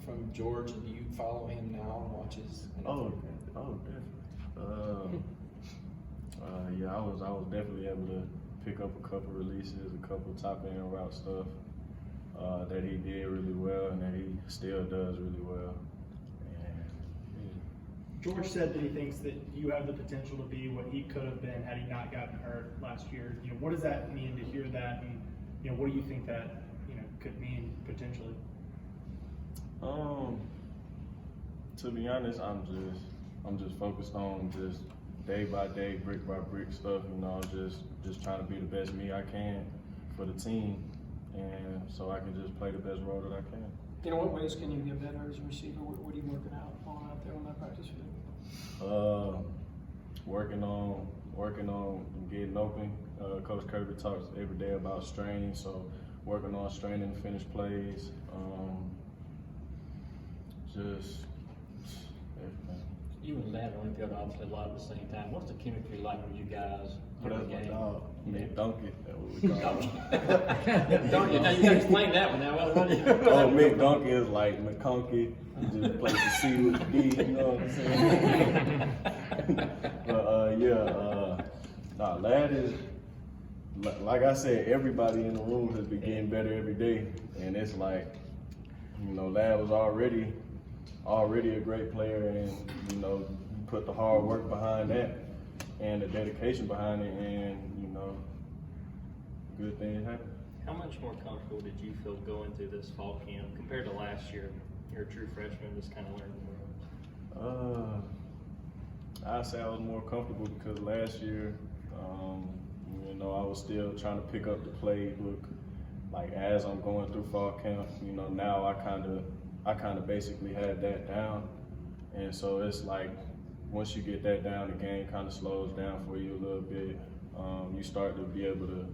from George, and do you follow him now and watch his? Definitely. Yeah, I was definitely able to pick up a couple releases, a couple top end route stuff that he did really well and that he still does really well. George said that he thinks that you have the potential to be what he could have been had he not gotten hurt last year. What does that mean to hear that, and what do you think that could mean potentially? To be honest, I'm just focused on just day by day, brick by brick stuff. Just trying to be the best me I can for the team, and so I can just play the best role that I can. In what ways can you get better as a receiver? What are you working out there on that practice field? Working on getting open. Coach Kirby talks every day about straining, so working on straining finished plays. Just everything. You and Ladd are on the field obviously a lot at the same time. What's the chemistry like with you guys? That's my dog. Mick Donkey, that's what we call him. Donkey, now you gotta explain that one now. Oh, Mick Donkey is like McConkey. He just plays the C with the D, you know what I'm saying? But Ladd is, like I said, everybody in the room has been getting better every day. And it's like, Ladd was already a great player, and put the hard work behind that and the dedication behind it, and good things happen. How much more comfortable did you feel going through this fall camp compared to last year? You're a true freshman, just kind of learning the ropes. I'd say I was more comfortable because last year, I was still trying to pick up the playbook, like as I'm going through fall camp. Now I kind of basically had that down, and so it's like once you get that down, the game kind of slows down for you a little bit. You start to be able to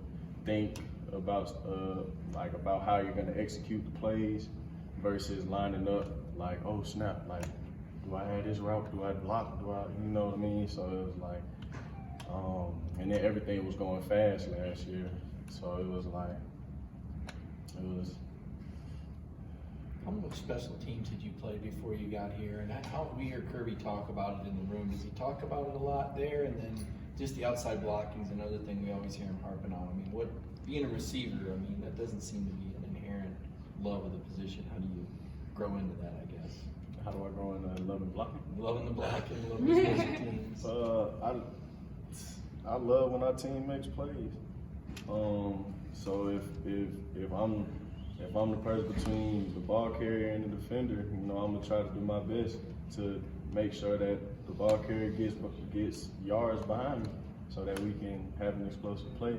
think about how you're going to execute the plays versus lining up like, oh snap, like do I add this route? Do I block? You know what I mean? So it was like, and then everything was going fast last year, so it was. How much special teams did you play before you got here? And how we hear Kirby talk about it in the room? Does he talk about it a lot there? And then just the outside blocking is another thing we always hear him harping on. I mean, being a receiver, that doesn't seem to be an inherent love of the position. How do you grow into that, I guess? How do I grow into loving blocking? Loving the blocking, loving the special teams. I love when our team makes plays. So if I'm the person between the ball carrier and the defender, I'm gonna try to do my best to make sure that the ball carrier gets yards behind me, so that we can have an explosive play.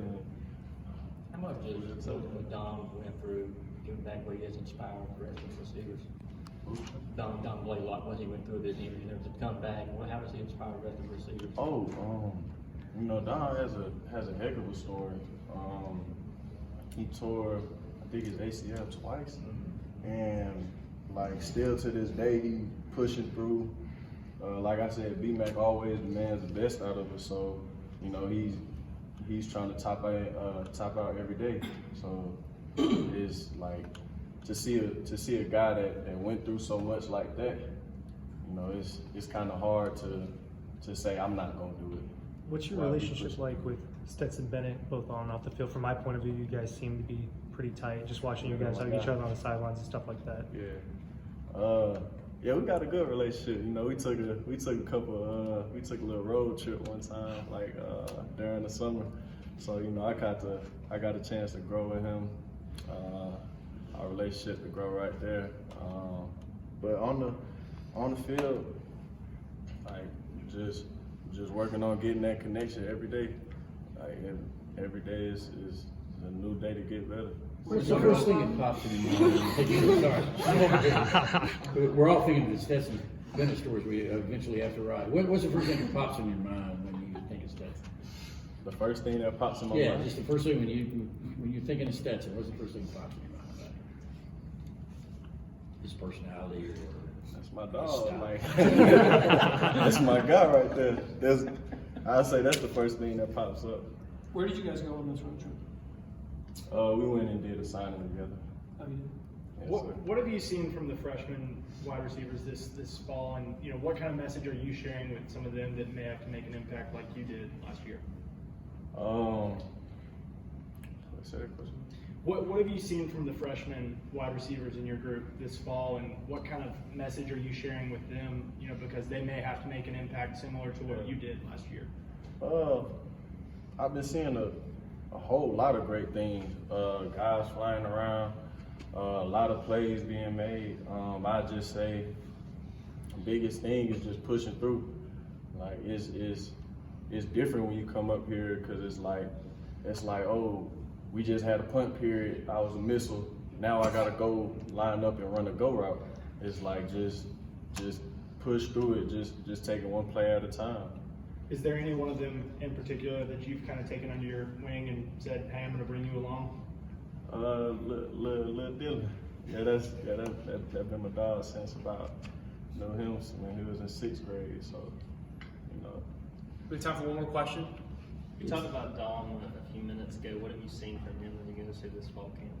How much does what Dom went through, getting back where he is, inspired the rest of the receivers? Dom Blaylock, when he went through his injury, there was a comeback. How does he inspire the rest of the receivers? Dom has a heck of a story. He tore, I think, his ACL twice, and still to this day he pushing through. Like I said, B-Mac always demands the best out of us, so he's trying to top out every day. So it's like to see a guy that went through so much like that. It's kind of hard to say I'm not gonna do it. What's your relationship like with Stetson Bennett, both on and off the field? From my point of view, you guys seem to be pretty tight. Just watching you guys hug each other on the sidelines and stuff like that. Yeah, we got a good relationship. We took a little road trip one time, during the summer. So I got a chance to grow with him. Our relationship to grow right there. But on the field, just working on getting that connection every day. Every day is a new day to get better. What's the first thing that pops in your mind? Sorry. We're all thinking of the Stetson Bennett stories we eventually have to ride. What's the first thing that pops in your mind when you think of Stetson? The first thing that pops in my mind? Yeah, just the first thing when you're thinking of Stetson, what's the first thing that pops in your mind about him? His personality or... That's my dog. That's my guy right there. I'd say that's the first thing that pops up. Where did you guys go on this road trip? We went and did a signing together. Oh, you did? Yeah. What have you seen from the freshman wide receivers this fall, and what kind of message are you sharing with some of them that may have to make an impact like you did last year? Let's say that question. What have you seen from the freshman wide receivers in your group this fall, and what kind of message are you sharing with them? Because they may have to make an impact similar to what you did last year. I've been seeing a whole lot of great things. Guys flying around, a lot of plays being made. I just say the biggest thing is just pushing through. Like it's different when you come up here because it's like oh, we just had a punt period. I was a missile. Now I gotta go line up and run a go route. It's like just push through it. Just taking one play at a time. Is there any one of them in particular that you've kind of taken under your wing and said, "Hey, I'm going to bring you along"? Lil Dylan. That's been my dog since about know him when he was in 6th grade. So We have time for one more question. You talked about Dom a few minutes ago. What have you seen from him when you go through this fall camp?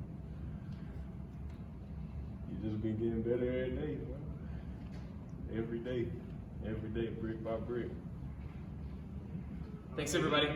You just been getting better every day, bro. Every day, brick by brick. Thanks, everybody.